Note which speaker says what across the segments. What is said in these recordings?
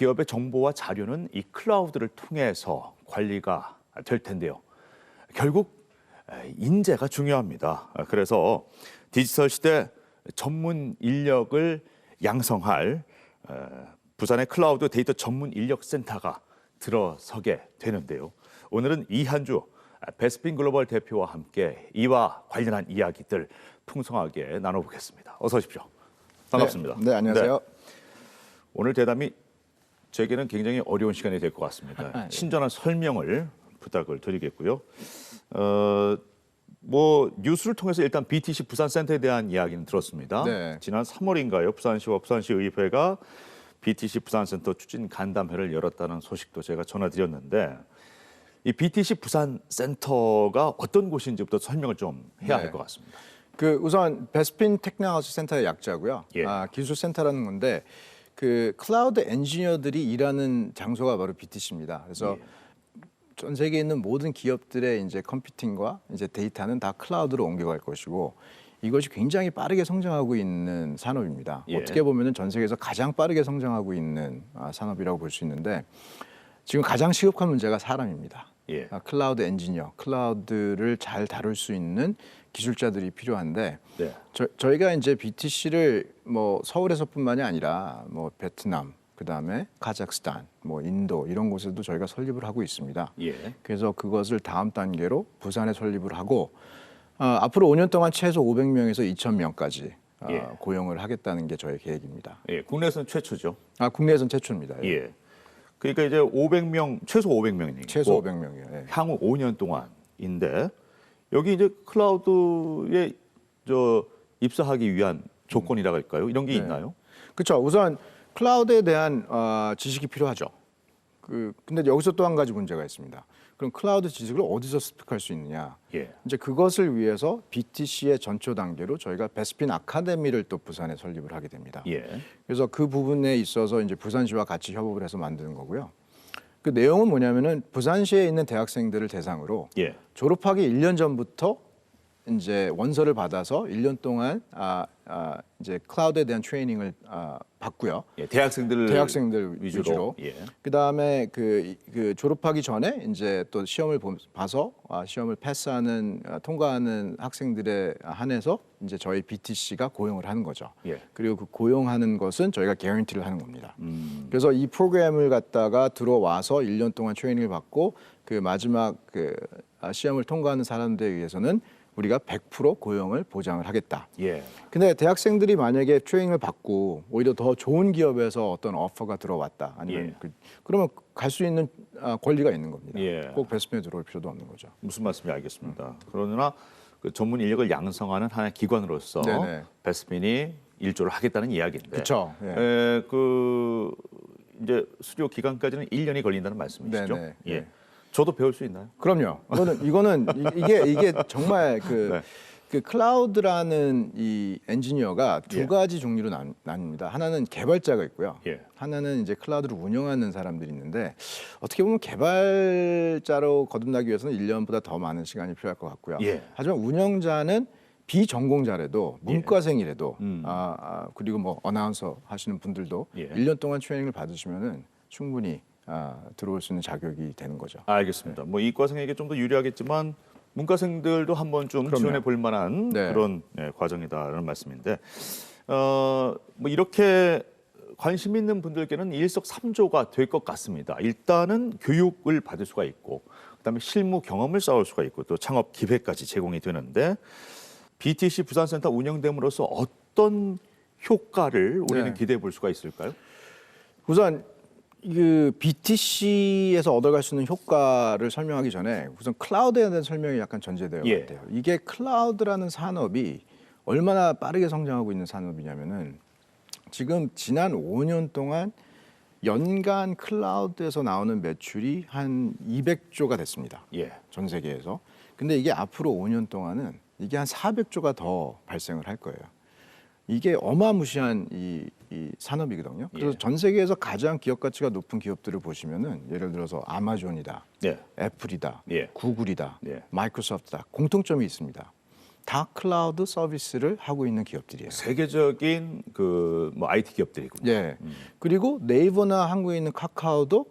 Speaker 1: 기업의 정보와 자료는 이 클라우드를 통해서 관리가 될 텐데요. 결국 인재가 중요합니다. 그래서 디지털 시대 전문 인력을 양성할 부산의 클라우드 데이터 전문 인력 센터가 들어서게 되는데요. 오늘은 이한주 베스핀 글로벌 대표와 함께 이와 관련한 이야기들 풍성하게 나눠보겠습니다. 어서 오십시오. 반갑습니다.
Speaker 2: 네, 안녕하세요.
Speaker 1: 네. 오늘 대담이 제게는 굉장히 어려운 시간이 될 것 같습니다. 친절한 설명을 부탁을 드리겠고요. 뉴스를 통해서 일단 BTC 부산센터에 대한 이야기는 들었습니다.
Speaker 2: 네.
Speaker 1: 지난 3월인가요? 부산시와 부산시의회가 BTC 부산센터 추진 간담회를 열었다는 소식도 제가 전해드렸는데 이 BTC 부산센터가 어떤 곳인지부터 설명을 좀 해야 할 것 같습니다.
Speaker 2: 우선 베스핀 테크놀로지 센터의 약자고요.
Speaker 1: 예.
Speaker 2: 기술센터라는 건데 클라우드 엔지니어들이 일하는 장소가 바로 BTC입니다. 그래서 전 세계에 있는 모든 기업들의 이제 컴퓨팅과 이제 데이터는 다 클라우드로 옮겨갈 것이고 이것이 굉장히 빠르게 성장하고 있는 산업입니다.
Speaker 1: 예.
Speaker 2: 어떻게 보면은 전 세계에서 가장 빠르게 성장하고 있는 산업이라고 볼 수 있는데 지금 가장 시급한 문제가 사람입니다.
Speaker 1: 예.
Speaker 2: 클라우드 엔지니어, 클라우드를 잘 다룰 수 있는 기술자들이 필요한데
Speaker 1: 네.
Speaker 2: 저희가 이제 BTC를 서울에서뿐만이 아니라 베트남, 그다음에 카자흐스탄, 인도 이런 곳에도 저희가 설립을 하고 있습니다.
Speaker 1: 예.
Speaker 2: 그래서 그것을 다음 단계로 부산에 설립을 하고 앞으로 5년 동안 최소 500명에서 2,000명까지 고용을 하겠다는 게 저희 계획입니다.
Speaker 1: 예. 국내에서는 최초죠.
Speaker 2: 국내에서는 최초입니다.
Speaker 1: 예. 그러니까 이제 500명, 최소 500명이니까
Speaker 2: 최소 500명이요. 예.
Speaker 1: 향후 5년 동안인데 여기 이제 클라우드에 입사하기 위한 조건이라고 할까요? 이런 게 있나요?
Speaker 2: 그렇죠. 우선 클라우드에 대한 지식이 필요하죠. 근데 여기서 또 한 가지 문제가 있습니다. 그럼 클라우드 지식을 어디서 습득할 수 있느냐?
Speaker 1: 예.
Speaker 2: 이제 그것을 위해서 BTC의 전초 단계로 저희가 베스핀 아카데미를 또 부산에 설립을 하게 됩니다.
Speaker 1: 예.
Speaker 2: 그래서 그 부분에 있어서 이제 부산시와 같이 협업을 해서 만드는 거고요. 그 내용은 뭐냐면은 부산시에 있는 대학생들을 대상으로
Speaker 1: 예.
Speaker 2: 졸업하기 1년 전부터 이제 원서를 받아서 1년 동안 이제 클라우드에 대한 트레이닝을 받고요.
Speaker 1: 예. 대학생들
Speaker 2: 위주로.
Speaker 1: 예.
Speaker 2: 그다음에 그 졸업하기 전에 이제 또 시험을 봐서 시험을 통과하는 학생들에 한해서 이제 저희 BTC가 고용을 하는 거죠.
Speaker 1: 예.
Speaker 2: 그리고 그 고용하는 것은 저희가 개런티를 하는 겁니다. 그래서 이 프로그램을 갖다가 들어와서 1년 동안 트레이닝을 받고 그 마지막 시험을 통과하는 사람들에 의해서는 우리가 100% 고용을 보장을 하겠다.
Speaker 1: 예.
Speaker 2: 근데 대학생들이 만약에 트레이닝을 받고 오히려 더 좋은 기업에서 어떤 오퍼가 들어왔다. 아니면 그러면 갈 수 있는 권리가 있는 겁니다.
Speaker 1: 예.
Speaker 2: 꼭 베스핀에 들어올 필요도 없는 거죠.
Speaker 1: 무슨 말씀인지 알겠습니다. 그러나 그 전문 인력을 양성하는 하나의 기관으로서
Speaker 2: 네네.
Speaker 1: 베스핀이 일조를 하겠다는 이야기인데.
Speaker 2: 그렇죠.
Speaker 1: 이제 수료 기간까지는 1년이 걸린다는 말씀이시죠?
Speaker 2: 네네.
Speaker 1: 예. 저도 배울 수 있나요?
Speaker 2: 그럼요. 이게 정말 그 클라우드라는 이 엔지니어가 두 가지 종류로 나뉩니다. 하나는 개발자가 있고요.
Speaker 1: 예.
Speaker 2: 하나는 이제 클라우드를 운영하는 사람들이 있는데 어떻게 보면 개발자로 거듭나기 위해서는 1년보다 더 많은 시간이 필요할 것 같고요.
Speaker 1: 예.
Speaker 2: 하지만 운영자는 비전공자라도 문과생이라도 그리고 어나운서 하시는 분들도 1년 동안 트레이닝을 받으시면은 충분히 들어올 수 있는 자격이 되는 거죠.
Speaker 1: 알겠습니다. 이과생에게 좀 더 유리하겠지만 문과생들도 한번 좀 지원해 볼 만한 그런 과정이다라는 말씀인데 이렇게 관심 있는 분들께는 일석삼조가 될 것 같습니다. 일단은 교육을 받을 수가 있고 그다음에 실무 경험을 쌓을 수가 있고 또 창업 기회까지 제공이 되는데 BTC 부산센터 운영됨으로써 어떤 효과를 우리는 기대해 볼 수가 있을까요?
Speaker 2: 우선 BTC에서 얻어갈 수 있는 효과를 설명하기 전에 우선 클라우드에 대한 설명이 약간 전제되어 있대요. 이게 클라우드라는 산업이 얼마나 빠르게 성장하고 있는 산업이냐면은 지금 지난 5년 동안 연간 클라우드에서 나오는 매출이 한 200조가 됐습니다. 전 세계에서. 근데 이게 앞으로 5년 동안은 이게 한 400조가 더 발생을 할 거예요. 이게 어마무시한 이 산업이거든요. 그래서 전 세계에서 가장 기업 가치가 높은 기업들을 보시면은 예를 들어서 아마존이다, 애플이다, 구글이다, 마이크로소프트다 공통점이 있습니다. 다 클라우드 서비스를 하고 있는 기업들이에요.
Speaker 1: 세계적인 그 뭐 IT 기업들이군요.
Speaker 2: 예. 그리고 네이버나 한국에 있는 카카오도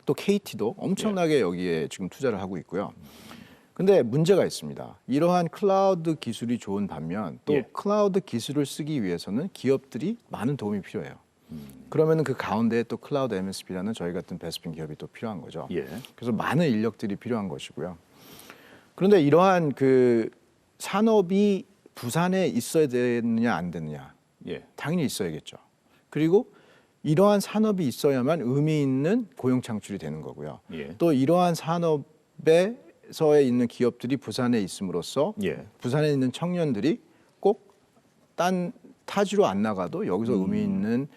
Speaker 2: 또 KT도 엄청나게 여기에 지금 투자를 하고 있고요. 근데 문제가 있습니다. 이러한 클라우드 기술이 좋은 반면 또
Speaker 1: 예.
Speaker 2: 클라우드 기술을 쓰기 위해서는 기업들이 많은 도움이 필요해요. 그러면은 그 가운데에 또 클라우드 MSP라는 저희 같은 베스핀 기업이 또 필요한 거죠.
Speaker 1: 예.
Speaker 2: 그래서 많은 인력들이 필요한 것이고요. 그런데 이러한 그 산업이 부산에 있어야 되느냐 안 되느냐
Speaker 1: 예.
Speaker 2: 당연히 있어야겠죠. 그리고 이러한 산업이 있어야만 의미 있는 고용 창출이 되는 거고요.
Speaker 1: 예.
Speaker 2: 또 이러한 산업에서에 있는 기업들이 부산에 있음으로써
Speaker 1: 예.
Speaker 2: 부산에 있는 청년들이 꼭 딴 타지로 안 나가도 여기서 의미 있는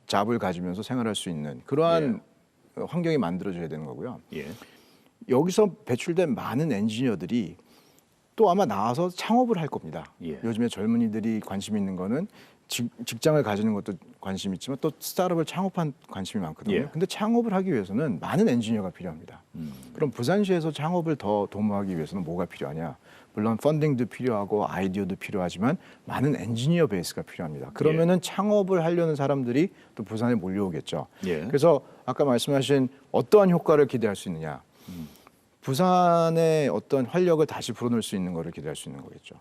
Speaker 2: 잡을 가지면서 생활할 수 있는 그러한 환경이 만들어져야 되는 거고요.
Speaker 1: 예.
Speaker 2: 여기서 배출된 많은 엔지니어들이 또 아마 나와서 창업을 할 겁니다.
Speaker 1: 예.
Speaker 2: 요즘에 젊은이들이 관심 있는 거는 직장을 가지는 것도 관심 있지만 또 스타트업을 창업한 관심이 많거든요.
Speaker 1: 예.
Speaker 2: 근데 창업을 하기 위해서는 많은 엔지니어가 필요합니다. 그럼 부산시에서 창업을 더 도모하기 위해서는 뭐가 필요하냐? 물론 펀딩도 필요하고 아이디어도 필요하지만 많은 엔지니어 베이스가 필요합니다. 그러면은 창업을 하려는 사람들이 또 부산에 몰려오겠죠.
Speaker 1: 예.
Speaker 2: 그래서 아까 말씀하신 어떠한 효과를 기대할 수 있느냐? 부산의 어떤 활력을 다시 불어넣을 수 있는 거를 기대할 수 있는 거겠죠.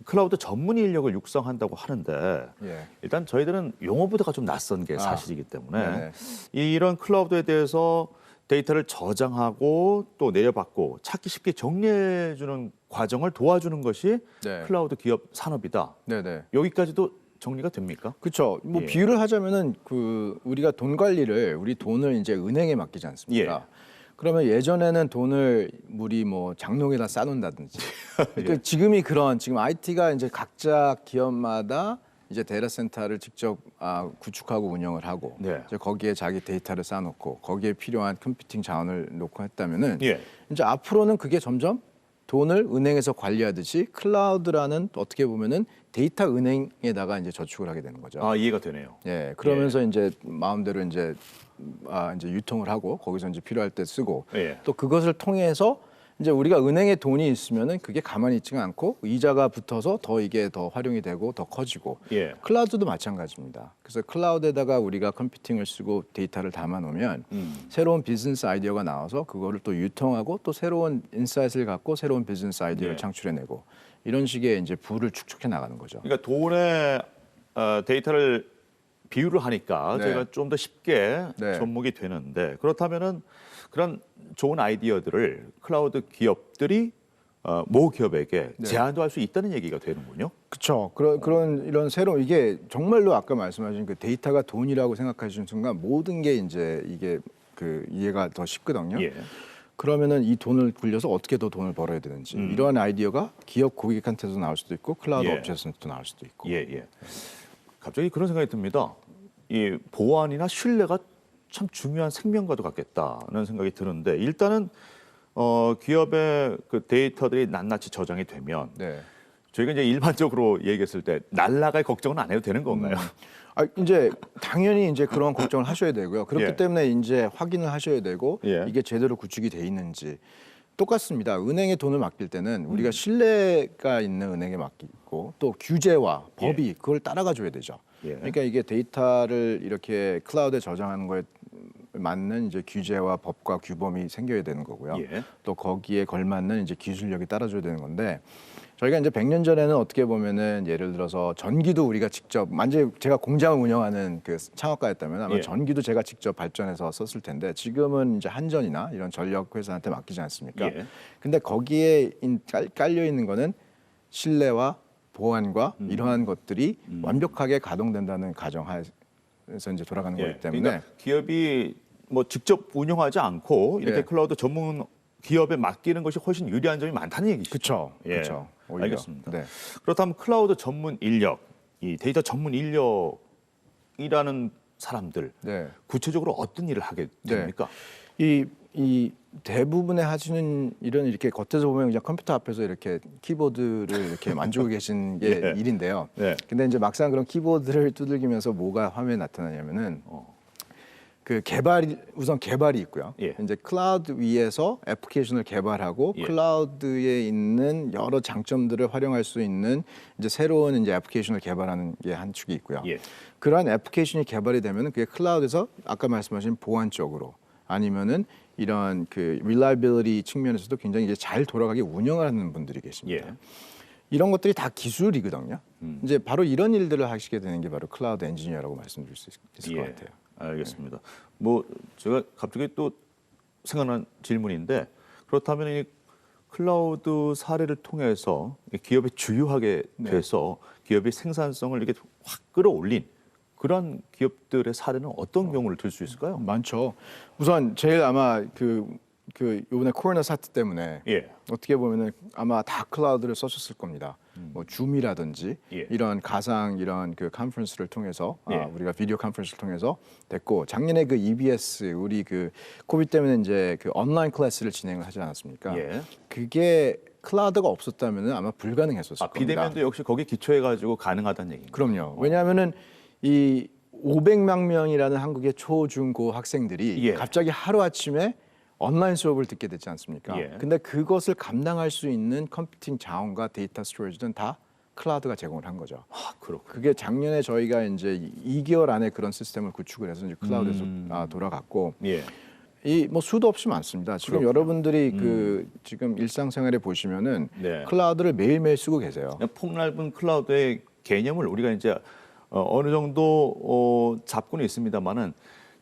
Speaker 1: 클라우드 전문 인력을 육성한다고 하는데
Speaker 2: 예.
Speaker 1: 일단 저희들은 용어부터가 좀 낯선 게 사실이기 때문에
Speaker 2: 네네.
Speaker 1: 이런 클라우드에 대해서 데이터를 저장하고 또 내려받고 찾기 쉽게 정리해주는 과정을 도와주는 것이
Speaker 2: 네.
Speaker 1: 클라우드 기업 산업이다.
Speaker 2: 네네.
Speaker 1: 여기까지도 정리가 됩니까?
Speaker 2: 그렇죠. 뭐
Speaker 1: 예.
Speaker 2: 비유를 하자면은 그 우리가 돈 관리를 우리 돈을 이제 은행에 맡기지 않습니까? 그러면 예전에는 돈을 우리 뭐 장롱에다 싸놓는다든지. 그러니까 지금 IT가 이제 각자 기업마다 이제 데이터 센터를 직접 구축하고 운영을 하고
Speaker 1: 네.
Speaker 2: 이제 거기에 자기 데이터를 쌓아놓고 거기에 필요한 컴퓨팅 자원을 놓고 했다면은
Speaker 1: 예.
Speaker 2: 이제 앞으로는 그게 점점 돈을 은행에서 관리하듯이 클라우드라는 어떻게 보면은 데이터 은행에다가 이제 저축을 하게 되는 거죠.
Speaker 1: 아, 이해가 되네요.
Speaker 2: 예, 그러면서 이제 마음대로 이제 유통을 하고 거기서 이제 필요할 때 쓰고
Speaker 1: 예.
Speaker 2: 또 그것을 통해서 이제 우리가 은행에 돈이 있으면은 그게 가만히 있지가 않고 이자가 붙어서 더 이게 더 활용이 되고 더 커지고
Speaker 1: 예.
Speaker 2: 클라우드도 마찬가지입니다. 그래서 클라우드에다가 우리가 컴퓨팅을 쓰고 데이터를 담아 놓으면 새로운 비즈니스 아이디어가 나와서 그거를 또 유통하고 또 새로운 인사이트를 갖고 새로운 비즈니스 아이디어를
Speaker 1: 예.
Speaker 2: 창출해내고 이런 식의 이제 부를 축적해 나가는 거죠.
Speaker 1: 그러니까 돈의 데이터를 비유를 하니까
Speaker 2: 네.
Speaker 1: 저희가 좀 더 쉽게
Speaker 2: 네.
Speaker 1: 접목이 되는데 그렇다면은 그런 좋은 아이디어들을 클라우드 기업들이 모 기업에게
Speaker 2: 네.
Speaker 1: 제안도 할 수 있다는 얘기가 되는군요.
Speaker 2: 그렇죠. 그런 이런 새로운 이게 정말로 아까 말씀하신 그 데이터가 돈이라고 생각하시는 순간 모든 게 이제 이게 그 이해가 더 쉽거든요.
Speaker 1: 예.
Speaker 2: 그러면은 이 돈을 굴려서 어떻게 더 돈을 벌어야 되는지 이러한 아이디어가 기업 고객한테도 나올 수도 있고 클라우드
Speaker 1: 예.
Speaker 2: 업체에서도 나올 수도 있고.
Speaker 1: 예, 예. 갑자기 그런 생각이 듭니다. 이 보안이나 신뢰가 참 중요한 생명과도 같겠다는 생각이 드는데 일단은 기업의 그 데이터들이 낱낱이 저장이 되면
Speaker 2: 네.
Speaker 1: 저희가 이제 일반적으로 얘기했을 때 날라갈 걱정은 안 해도 되는 건가요?
Speaker 2: 이제 당연히 이제 그런 걱정을 하셔야 되고요. 그렇기
Speaker 1: 예.
Speaker 2: 때문에 이제 확인을 하셔야 되고
Speaker 1: 예.
Speaker 2: 이게 제대로 구축이 돼 있는지 똑같습니다. 은행에 돈을 맡길 때는 우리가 신뢰가 있는 은행에 맡기고 또 규제와 법이 그걸 따라가 줘야 되죠.
Speaker 1: 예.
Speaker 2: 그러니까 이게 데이터를 이렇게 클라우드에 저장하는 거에 맞는 이제 규제와 법과 규범이 생겨야 되는 거고요.
Speaker 1: 예.
Speaker 2: 또 거기에 걸맞는 이제 기술력이 따라줘야 되는 건데 저희가 이제 100년 전에는 어떻게 보면은 예를 들어서 전기도 우리가 직접 만약에 제가 공장을 운영하는 그 창업가였다면 아마
Speaker 1: 예.
Speaker 2: 전기도 제가 직접 발전해서 썼을 텐데 지금은 이제 한전이나 이런 전력 회사한테 맡기지 않습니까?
Speaker 1: 예.
Speaker 2: 근데 거기에 깔려 있는 거는 신뢰와 보안과 이러한 것들이 완벽하게 가동된다는 가정하에서 이제 돌아가는 거기 때문에
Speaker 1: 그러니까 기업이 뭐 직접 운영하지 않고 이렇게
Speaker 2: 예.
Speaker 1: 클라우드 전문 기업에 맡기는 것이 훨씬 유리한 점이 많다는 얘기시죠.
Speaker 2: 그렇죠.
Speaker 1: 예.
Speaker 2: 그렇죠. 오히려.
Speaker 1: 알겠습니다.
Speaker 2: 네.
Speaker 1: 그렇다면 클라우드 전문 인력, 이 데이터 전문 인력이라는 사람들
Speaker 2: 네.
Speaker 1: 구체적으로 어떤 일을 하게
Speaker 2: 네.
Speaker 1: 됩니까?
Speaker 2: 이 대부분의 하시는 일은 이렇게 겉에서 보면 그냥 컴퓨터 앞에서 이렇게 키보드를 이렇게 만지고 계신 게
Speaker 1: 예.
Speaker 2: 일인데요.
Speaker 1: 네.
Speaker 2: 근데 이제 막상 그런 키보드를 두들기면서 뭐가 화면에 나타나냐면은 그 우선 개발이 있고요.
Speaker 1: 예.
Speaker 2: 이제 클라우드 위에서 애플리케이션을 개발하고
Speaker 1: 예.
Speaker 2: 클라우드에 있는 여러 장점들을 활용할 수 있는 이제 새로운 이제 애플리케이션을 개발하는 게 한 축이 있고요.
Speaker 1: 예.
Speaker 2: 그러한 애플리케이션이 개발이 되면은 그게 클라우드에서 아까 말씀하신 보안 쪽으로 아니면은 이런 그 reliability 측면에서도 굉장히 이제 잘 돌아가게 운영을 하는 분들이 계십니다.
Speaker 1: 예.
Speaker 2: 이런 것들이 다 기술이거든요. 이제 바로 이런 일들을 하시게 되는 게 바로 클라우드 엔지니어라고 말씀드릴 수 있을 것 같아요.
Speaker 1: 알겠습니다. 뭐 제가 갑자기 또 생각난 질문인데 그렇다면 이 클라우드 사례를 통해서 기업이 주요하게 돼서 기업의 생산성을 이렇게 확 끌어올린 그런 기업들의 사례는 어떤 경우를 들 수 있을까요?
Speaker 2: 많죠. 우선 제일 아마 그 이번에 코로나 사태 때문에
Speaker 1: 예.
Speaker 2: 어떻게 보면은 아마 다 클라우드를 써셨을 겁니다. 뭐 줌이라든지
Speaker 1: 예.
Speaker 2: 이런 가상 이런 그 컨퍼런스를 통해서
Speaker 1: 예.
Speaker 2: 우리가 비디오 컨퍼런스를 통해서 됐고 작년에 그 EBS 우리 그 코비드 때문에 이제 그 온라인 클래스를 진행을 하지 않았습니까?
Speaker 1: 예.
Speaker 2: 그게 클라우드가 없었다면은 아마 불가능했었을 겁니다.
Speaker 1: 비대면도 역시 거기에 기초해 가지고 가능하다는 얘기인가요?
Speaker 2: 그럼요. 왜냐하면은 이 500만 명이라는 한국의 초, 중, 고 학생들이
Speaker 1: 예.
Speaker 2: 갑자기 하루 아침에 온라인 수업을 듣게 됐지 않습니까?
Speaker 1: 예.
Speaker 2: 근데 그것을 감당할 수 있는 컴퓨팅 자원과 데이터 스토리지는 다 클라우드가 제공을 한 거죠.
Speaker 1: 그렇군요.
Speaker 2: 그게 작년에 저희가 이제 2개월 안에 그런 시스템을 구축을 해서 이제 클라우드에서 돌아갔고
Speaker 1: 예.
Speaker 2: 이 뭐 수도 없이 많습니다. 지금
Speaker 1: 그렇군요.
Speaker 2: 여러분들이 그 지금 일상생활에 보시면은
Speaker 1: 네.
Speaker 2: 클라우드를 매일매일 쓰고 계세요.
Speaker 1: 그냥 폭넓은 클라우드의 개념을 우리가 이제 어느 정도 잡고는 있습니다만은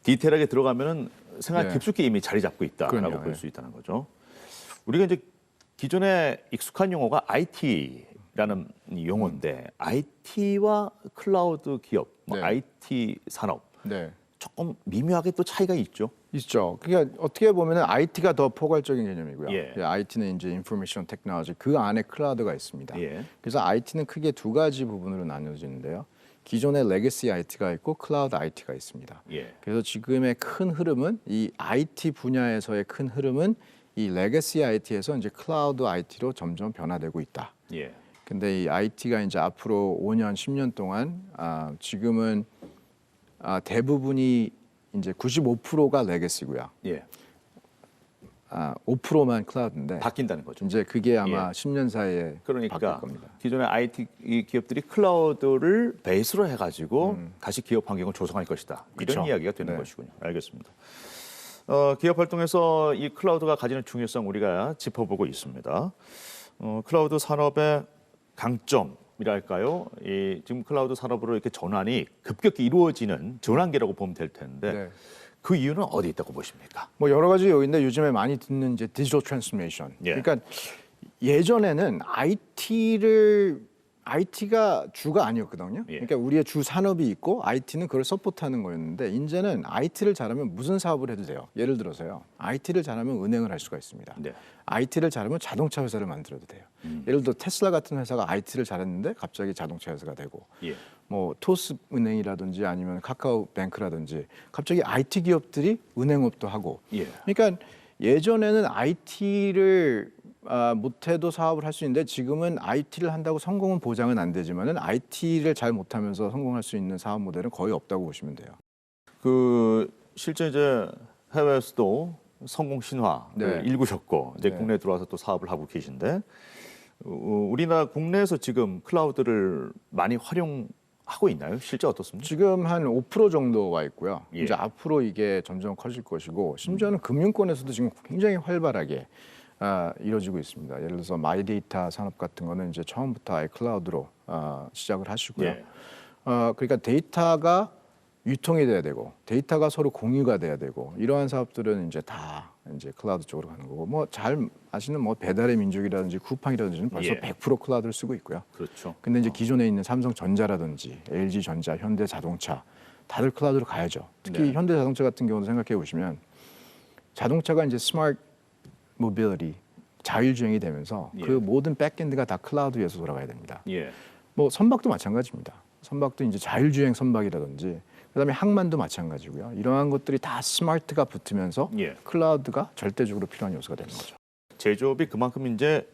Speaker 1: 디테일하게 들어가면은 생활
Speaker 2: 네.
Speaker 1: 깊숙이 이미 자리 잡고 있다라고
Speaker 2: 그럼요.
Speaker 1: 볼 수 있다는 거죠. 우리가 이제 기존에 익숙한 용어가 IT라는 용어인데 IT와 클라우드 기업, 뭐
Speaker 2: 네.
Speaker 1: IT 산업
Speaker 2: 네.
Speaker 1: 조금 미묘하게 또 차이가 있죠.
Speaker 2: 있죠. 그러니까 어떻게 보면은 IT가 더 포괄적인 개념이고요.
Speaker 1: 예.
Speaker 2: IT는 이제 인포메이션 테크놀로지 그 안에 클라우드가 있습니다.
Speaker 1: 예.
Speaker 2: 그래서 IT는 크게 두 가지 부분으로 나뉘어지는데요. 기존의 레거시 IT가 있고 클라우드 IT가 있습니다.
Speaker 1: 예.
Speaker 2: 그래서 지금의 큰 흐름은 이 IT 분야에서의 큰 흐름은 이 레거시 IT에서 이제 클라우드 IT로 점점 변화되고 있다.
Speaker 1: 예.
Speaker 2: 근데 이 IT가 이제 앞으로 5년, 10년 동안 지금은 대부분이 이제 95%가 레거시고요.
Speaker 1: 예.
Speaker 2: 5%만 클라우드인데
Speaker 1: 바뀐다는 거죠.
Speaker 2: 이제 그게 아마
Speaker 1: 예.
Speaker 2: 10년 사이에
Speaker 1: 그러니까
Speaker 2: 바뀔 겁니다.
Speaker 1: 기존의 IT 기업들이 클라우드를 베이스로 해가지고 다시 기업 환경을 조성할 것이다. 이런
Speaker 2: 그쵸.
Speaker 1: 이야기가 되는
Speaker 2: 네.
Speaker 1: 것이군요. 알겠습니다. 기업 활동에서 이 클라우드가 가지는 중요성 우리가 짚어보고 있습니다. 클라우드 산업의 강점이랄까요? 지금 클라우드 산업으로 이렇게 전환이 급격히 이루어지는 전환기라고 보면 될 텐데
Speaker 2: 네.
Speaker 1: 그 이유는 어디 있다고 보십니까?
Speaker 2: 뭐 여러 가지 요인데 요즘에 많이 듣는 이제 디지털 트랜스포메이션.
Speaker 1: 예.
Speaker 2: 그러니까 예전에는 IT가 주가 아니었거든요.
Speaker 1: 예.
Speaker 2: 그러니까 우리의 주 산업이 있고 IT는 그걸 서포트하는 거였는데 이제는 IT를 잘하면 무슨 사업을 해도 돼요. 예를 들어서요. IT를 잘하면 은행을 할 수가 있습니다.
Speaker 1: 네.
Speaker 2: IT를 잘하면 자동차 회사를 만들어도 돼요. 예를 들어 테슬라 같은 회사가 IT를 잘했는데 갑자기 자동차 회사가 되고
Speaker 1: 예.
Speaker 2: 뭐 토스 은행이라든지 아니면 카카오뱅크라든지 갑자기 IT 기업들이 은행업도 하고.
Speaker 1: 예.
Speaker 2: 그러니까 예전에는 IT를 못해도 사업을 할 수 있는데 지금은 IT를 한다고 성공은 보장은 안 되지만은 IT를 잘 못하면서 성공할 수 있는 사업 모델은 거의 없다고 보시면 돼요.
Speaker 1: 실제 이제 해외에서도 성공 신화를
Speaker 2: 네.
Speaker 1: 일구셨고 이제
Speaker 2: 네.
Speaker 1: 국내에 들어와서 또 사업을 하고 계신데 우리나라 국내에서 지금 클라우드를 많이 활용하고 있나요? 실제 어떻습니까?
Speaker 2: 지금 한 5% 정도 와 있고요.
Speaker 1: 예.
Speaker 2: 이제 앞으로 이게 점점 커질 것이고 심지어는 금융권에서도 지금 굉장히 활발하게 이루어지고 있습니다. 예를 들어서 마이데이터 산업 같은 거는 이제 처음부터 아예 클라우드로 시작을 하시고요.
Speaker 1: 예.
Speaker 2: 그러니까 데이터가 유통이 돼야 되고 데이터가 서로 공유가 돼야 되고 이러한 사업들은 이제 다 이제 클라우드 쪽으로 가는 거고 뭐 잘 아시는 뭐 배달의 민족이라든지 쿠팡이라든지는 벌써
Speaker 1: 예.
Speaker 2: 100% 클라우드를 쓰고 있고요.
Speaker 1: 그렇죠.
Speaker 2: 근데 이제 기존에 있는 삼성전자라든지 LG전자, 현대자동차 다들 클라우드로 가야죠. 특히
Speaker 1: 네.
Speaker 2: 현대자동차 같은 경우도 생각해 보시면 자동차가 이제 스마트 모빌리티 자율주행이 되면서
Speaker 1: 예.
Speaker 2: 그 모든 백엔드가 다 클라우드 위에서 돌아가야 됩니다.
Speaker 1: 예.
Speaker 2: 뭐 선박도 마찬가지입니다. 선박도 이제 자율주행 선박이라든지 그다음에 항만도 마찬가지고요. 이러한 것들이 다 스마트가 붙으면서
Speaker 1: 예.
Speaker 2: 클라우드가 절대적으로 필요한 요소가 되는 거죠.
Speaker 1: 제조업이 그만큼 이제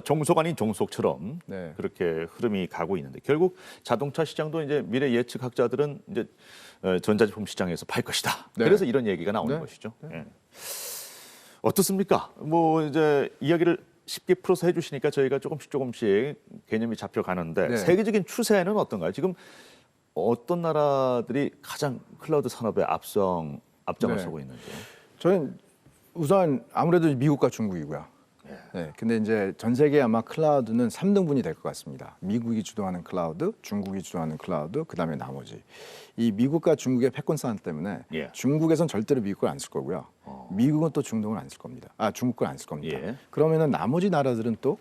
Speaker 1: 정속 아닌 종속처럼
Speaker 2: 네.
Speaker 1: 그렇게 흐름이 가고 있는데 결국 자동차 시장도 이제 미래 예측학자들은 이제 전자제품 시장에서 팔 것이다.
Speaker 2: 네.
Speaker 1: 그래서 이런 얘기가 나오는
Speaker 2: 네.
Speaker 1: 것이죠. 예. 어떻습니까? 뭐 이제 이야기를 쉽게 풀어서 해주시니까 저희가 조금씩 개념이 잡혀가는데
Speaker 2: 네.
Speaker 1: 세계적인 추세는 어떤가요? 지금 어떤 나라들이 가장 클라우드 산업에 앞장을
Speaker 2: 네.
Speaker 1: 서고 있는지.
Speaker 2: 저는 우선 아무래도 미국과 중국이고요. 네. 근데 이제 전 세계 아마 클라우드는 3등분이 될 것 같습니다. 미국이 주도하는 클라우드, 중국이 주도하는 클라우드, 그다음에 나머지. 이 미국과 중국의 패권 싸움 때문에
Speaker 1: 예.
Speaker 2: 중국에선 절대로 미국 걸 안 쓸 거고요. 미국은 또 중동을 안 쓸 겁니다. 중국 걸 안 쓸 겁니다.
Speaker 1: 예.
Speaker 2: 그러면은 나머지 나라들은 또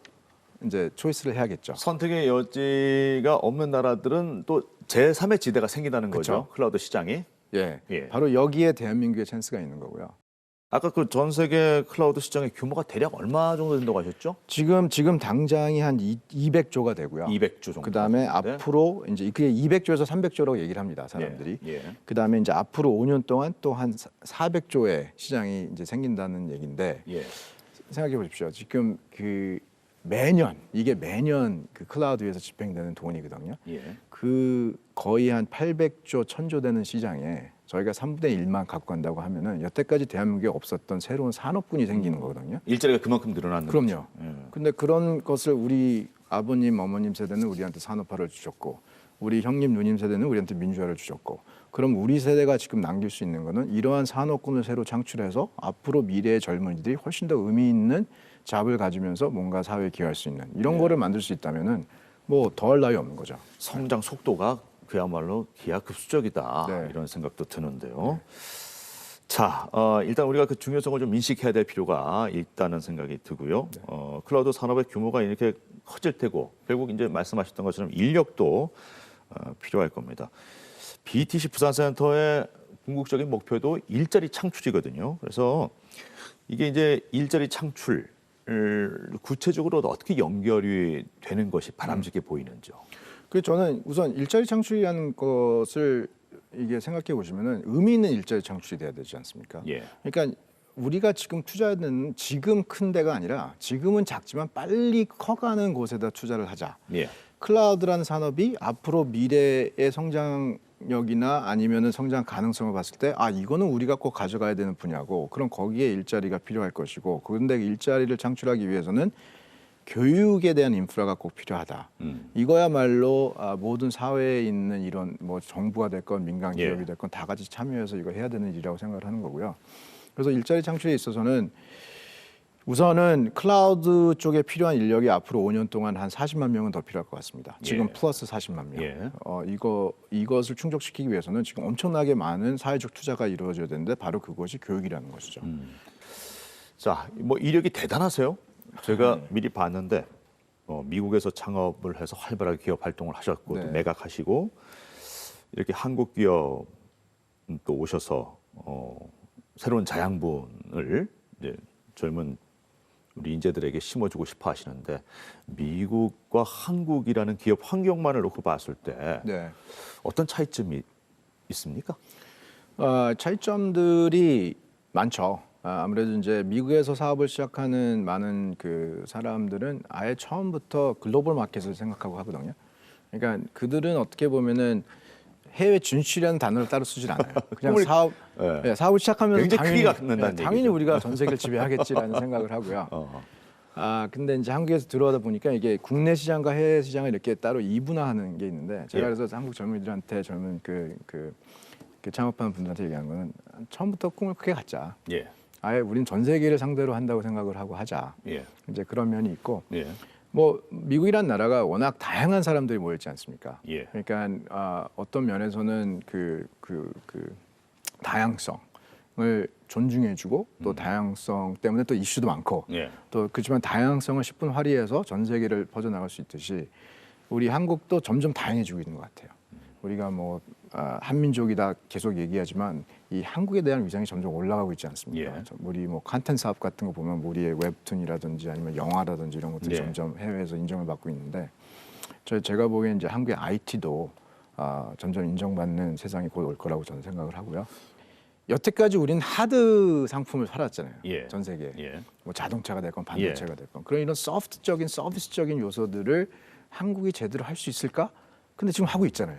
Speaker 2: 이제 초이스를 해야겠죠.
Speaker 1: 선택의 여지가 없는 나라들은 또 제3의 지대가 생긴다는 거죠.
Speaker 2: 그쵸.
Speaker 1: 클라우드 시장이.
Speaker 2: 예.
Speaker 1: 예.
Speaker 2: 바로 여기에 대한민국의 찬스가 있는 거고요.
Speaker 1: 아까 그 전 세계 클라우드 시장의 규모가 대략 얼마 정도 된다고 하셨죠?
Speaker 2: 지금 당장이 한 200조가 되고요.
Speaker 1: 200조 정도.
Speaker 2: 그다음에
Speaker 1: 네.
Speaker 2: 앞으로 이제 그게 200조에서 300조라고 얘기를 합니다, 사람들이.
Speaker 1: 예.
Speaker 2: 그다음에 이제 앞으로 5년 동안 또 한 400조의 시장이 이제 생긴다는 얘기인데
Speaker 1: 예.
Speaker 2: 생각해 보십시오. 지금 그 매년 그 클라우드에서 집행되는 돈이거든요.
Speaker 1: 예.
Speaker 2: 그 거의 한 800조, 1000조 되는 시장에 저희가 3분의 1만 갖고 간다고 하면은 여태까지 대한민국에 없었던 새로운 산업군이 생기는 거거든요.
Speaker 1: 일자리가 그만큼 늘어나는
Speaker 2: 그럼요.
Speaker 1: 거죠. 예.
Speaker 2: 근데 그런 것을 우리 아버님, 어머님 세대는 우리한테 산업화를 주셨고, 우리 형님, 누님 세대는 우리한테 민주화를 주셨고, 그럼 우리 세대가 지금 남길 수 있는 거는 이러한 산업군을 새로 창출해서 앞으로 미래의 젊은이들이 훨씬 더 의미 있는 잡을 가지면서 뭔가 사회에 기여할 수 있는 이런 거를 만들 수 있다면은 뭐 더할 나위 없는 거죠.
Speaker 1: 성장 속도가 그야말로 기하급수적이다.
Speaker 2: 네.
Speaker 1: 이런 생각도 드는데요. 자, 일단 우리가 그 중요성을 좀 인식해야 될 필요가 있다는 생각이 들고요. 클라우드 산업의 규모가 이렇게 커질 테고 결국 이제 말씀하셨던 것처럼 인력도 필요할 겁니다. BTC 부산센터의 궁극적인 목표도 일자리 창출이거든요. 그래서 이게 이제 일자리 창출 구체적으로 어떻게 연결이 되는 것이 바람직해 보이는지요.
Speaker 2: 그래서 저는 우선 일자리 창출이라는 것을 이게 생각해 보시면은 의미 있는 일자리 창출이 돼야 되지 않습니까?
Speaker 1: 예.
Speaker 2: 그러니까 우리가 지금 투자하는 지금 큰 데가 아니라 지금은 작지만 빨리 커가는 곳에다 투자를 하자.
Speaker 1: 예.
Speaker 2: 클라우드라는 산업이 앞으로 미래의 성장력이나 아니면은 성장 가능성을 봤을 때 이거는 우리가 꼭 가져가야 되는 분야고 그럼 거기에 일자리가 필요할 것이고 그런데 일자리를 창출하기 위해서는 교육에 대한 인프라가 꼭 필요하다. 이거야말로 모든 사회에 있는 이런 뭐 정부가 됐건 민간 기업이 됐건 다 같이 참여해서 이거 해야 되는 일이라고 생각을 하는 거고요. 그래서 일자리 창출에 있어서는 우선은 클라우드 쪽에 필요한 인력이 앞으로 5년 동안 한 40만 명은 더 필요할 것 같습니다. 지금 플러스 40만 명.
Speaker 1: 예.
Speaker 2: 이것을 충족시키기 위해서는 지금 엄청나게 많은 사회적 투자가 이루어져야 되는데 바로 그것이 교육이라는 것이죠.
Speaker 1: 자, 뭐 이력이 대단하세요. 제가 미리 봤는데 미국에서 창업을 해서 활발하게 기업 활동을 하셨고
Speaker 2: 네.
Speaker 1: 또 매각하시고 이렇게 한국 기업 또 오셔서 새로운 자양분을 이제 젊은 우리 인재들에게 심어주고 싶어 하시는데 미국과 한국이라는 기업 환경만을 놓고 봤을 때
Speaker 2: 네.
Speaker 1: 어떤 차이점이 있습니까?
Speaker 2: 차이점들이 많죠. 아무래도 이제 미국에서 사업을 시작하는 많은 그 사람들은 아예 처음부터 글로벌 마켓을 생각하고 하거든요. 그러니까 그들은 어떻게 보면은 해외 진출이라는 단어를 따로 쓰질 않아요. 그냥 사업을 시작하면
Speaker 1: 굉장히 크게 갖는다는
Speaker 2: 당연히
Speaker 1: 얘기죠.
Speaker 2: 우리가 전 세계를 지배하겠지라는 생각을 하고요. 근데 이제 한국에서 들어오다 보니까 이게 국내 시장과 해외 시장을 이렇게 따로 이분화하는 게 있는데 제가 그래서 한국 젊은이들한테 젊은 그 창업하는 분들한테 얘기하는 거는 처음부터 꿈을 크게 갖자.
Speaker 1: 예.
Speaker 2: 아예 우린 전 세계를 상대로 한다고 생각을 하고 하자.
Speaker 1: 예.
Speaker 2: 이제 그런 면이 있고,
Speaker 1: 예.
Speaker 2: 뭐 미국이란 나라가 워낙 다양한 사람들이 모였지 않습니까?
Speaker 1: 예.
Speaker 2: 그러니까 어떤 면에서는 그 다양성을 존중해주고 또 다양성 때문에 또 이슈도 많고,
Speaker 1: 예.
Speaker 2: 또 그렇지만 다양성을 10분 발휘해서 전 세계를 퍼져나갈 수 있듯이 우리 한국도 점점 다양해지고 있는 것 같아요. 우리가 뭐 한민족이다 계속 얘기하지만 이 한국에 대한 위상이 점점 올라가고 있지 않습니까?
Speaker 1: 예.
Speaker 2: 우리 뭐 컨텐츠 사업 같은 거 보면 우리의 웹툰이라든지 아니면 영화라든지 이런 것들이
Speaker 1: 예.
Speaker 2: 점점 해외에서 인정을 받고 있는데 제가 보기엔 이제 한국의 IT도 점점 인정받는 세상이 곧 올 거라고 저는 생각을 하고요. 여태까지 우리는 하드 상품을 팔았잖아요.
Speaker 1: 예.
Speaker 2: 전 세계에.
Speaker 1: 예.
Speaker 2: 뭐 자동차가 됐건 반도체가 됐건 그런 이런 소프트적인 서비스적인 요소들을 한국이 제대로 할 수 있을까? 근데 지금 하고 있잖아요.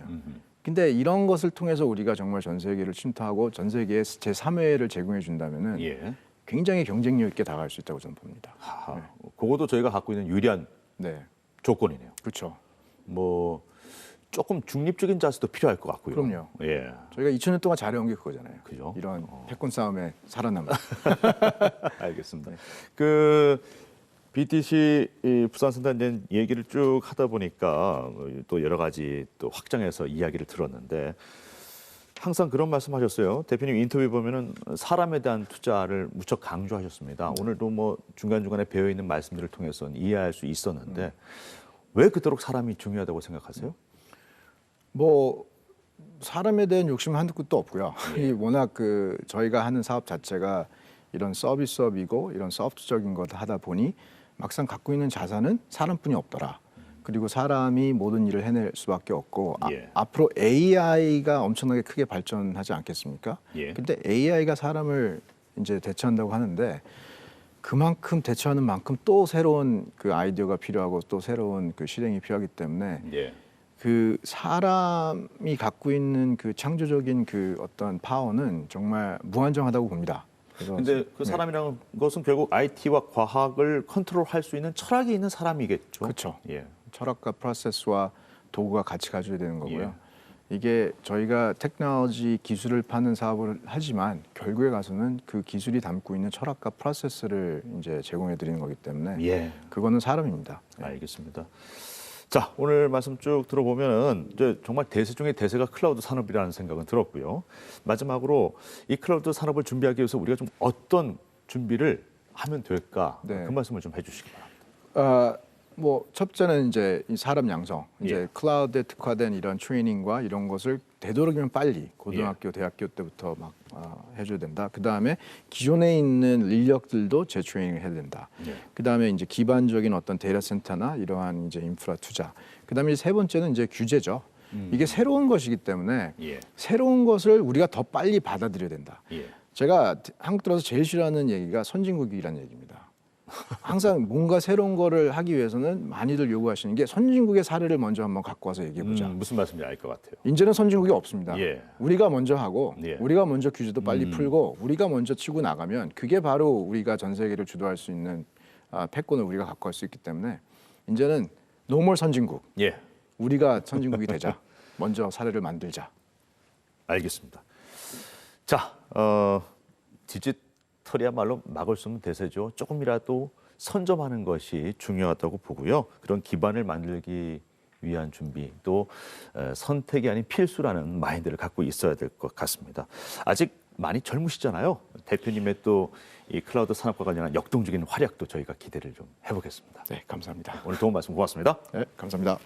Speaker 2: 근데 이런 것을 통해서 우리가 정말 전 세계를 침투하고 전 세계에 제3회를 제공해 준다면은
Speaker 1: 예.
Speaker 2: 굉장히 경쟁력 있게 다가갈 수 있다고 저는 봅니다.
Speaker 1: 하하. 그것도 저희가 갖고 있는 유리한
Speaker 2: 네,
Speaker 1: 조건이네요.
Speaker 2: 그렇죠.
Speaker 1: 뭐 조금 중립적인 자세도 필요할 것 같고요.
Speaker 2: 그럼요.
Speaker 1: 예.
Speaker 2: 저희가 2000년 동안 잘해온 게 그거잖아요.
Speaker 1: 그죠?
Speaker 2: 이런 패권 싸움에 살아남은.
Speaker 1: 알겠습니다. 그 BTC 이 부산센터에 대한 얘기를 쭉 하다 보니까 또 여러 가지 또 확장해서 이야기를 들었는데 항상 그런 말씀하셨어요. 대표님 인터뷰 보면은 사람에 대한 투자를 무척 강조하셨습니다. 오늘도 뭐 중간중간에 배어 있는 말씀들을 통해서 이해할 수 있었는데 왜 그토록 사람이 중요하다고 생각하세요?
Speaker 2: 뭐 사람에 대한 욕심 한두 끝도 없고요. 이 워낙 그 저희가 하는 사업 자체가 이런 서비스업이고 이런 소프트적인 것 하다 보니 막상 갖고 있는 자산은 사람뿐이 없더라. 그리고 사람이 모든 일을 해낼 수밖에 없고
Speaker 1: 예.
Speaker 2: 앞으로 AI가 엄청나게 크게 발전하지 않겠습니까?
Speaker 1: 예.
Speaker 2: 근데 AI가 사람을 이제 대체한다고 하는데 그만큼 대처하는 만큼 또 새로운 그 아이디어가 필요하고 또 새로운 그 실행이 필요하기 때문에
Speaker 1: 예.
Speaker 2: 그 사람이 갖고 있는 그 창조적인 그 어떤 파워는 정말 무한정하다고 봅니다. 그래서
Speaker 1: 근데 그 사람이라는 것은 결국 IT와 과학을 컨트롤할 수 있는 철학이 있는 사람이겠죠.
Speaker 2: 그렇죠.
Speaker 1: 예.
Speaker 2: 철학과 프로세스와 도구가 같이 가져야 되는 거고요. 이게 저희가 테크놀로지 기술을 파는 사업을 하지만 결국에 가서는 그 기술이 담고 있는 철학과 프로세스를 이제 제공해 드리는 거기 때문에
Speaker 1: 예.
Speaker 2: 그거는 사람입니다.
Speaker 1: 알겠습니다. 자, 오늘 말씀 쭉 들어보면은 이제 정말 대세 중에 대세가 클라우드 산업이라는 생각은 들었고요. 마지막으로 이 클라우드 산업을 준비하기 위해서 우리가 좀 어떤 준비를 하면 될까?
Speaker 2: 네.
Speaker 1: 그 말씀을 좀 해주시기 바랍니다.
Speaker 2: 뭐 첫째는 이제 이 사람 양성, 이제
Speaker 1: 예.
Speaker 2: 클라우드에 특화된 이런 트레이닝과 이런 것을 되도록이면 빨리 고등학교, 대학교 때부터 막 해줘야 된다. 그 다음에 기존에 있는 인력들도 재트레이닝을 해야 된다.
Speaker 1: 예.
Speaker 2: 그 다음에 이제 기반적인 어떤 데이터 센터나 이러한 이제 인프라 투자. 그 다음에 세 번째는 이제 규제죠. 이게 새로운 것이기 때문에
Speaker 1: 예.
Speaker 2: 새로운 것을 우리가 더 빨리 받아들여야 된다.
Speaker 1: 예.
Speaker 2: 제가 한국 들어서 제일 싫어하는 얘기가 선진국이라는 얘기입니다. 항상 뭔가 새로운 거를 하기 위해서는 많이들 요구하시는 게 선진국의 사례를 먼저 한번 갖고 와서 얘기해 보자.
Speaker 1: 무슨 말씀인지 알 것 같아요.
Speaker 2: 이제는 선진국이 없습니다.
Speaker 1: 예.
Speaker 2: 우리가 먼저 하고
Speaker 1: 예.
Speaker 2: 우리가 먼저 규제도 빨리 풀고 우리가 먼저 치고 나가면 그게 바로 우리가 전 세계를 주도할 수 있는 패권을 우리가 갖고 갈 수 있기 때문에 이제는 노멀 선진국.
Speaker 1: 예.
Speaker 2: 우리가 선진국이 되자. 먼저 사례를 만들자.
Speaker 1: 알겠습니다. 자, 디지털이야말로 막을 수 없는 대세죠. 조금이라도 선점하는 것이 중요하다고 보고요. 그런 기반을 만들기 위한 준비, 또 선택이 아닌 필수라는 마인드를 갖고 있어야 될 것 같습니다. 아직 많이 젊으시잖아요. 대표님의 또 이 클라우드 산업과 관련한 역동적인 활약도 저희가 기대를 좀 해보겠습니다.
Speaker 2: 네, 감사합니다.
Speaker 1: 오늘 도움 말씀 고맙습니다.
Speaker 2: 네, 감사합니다.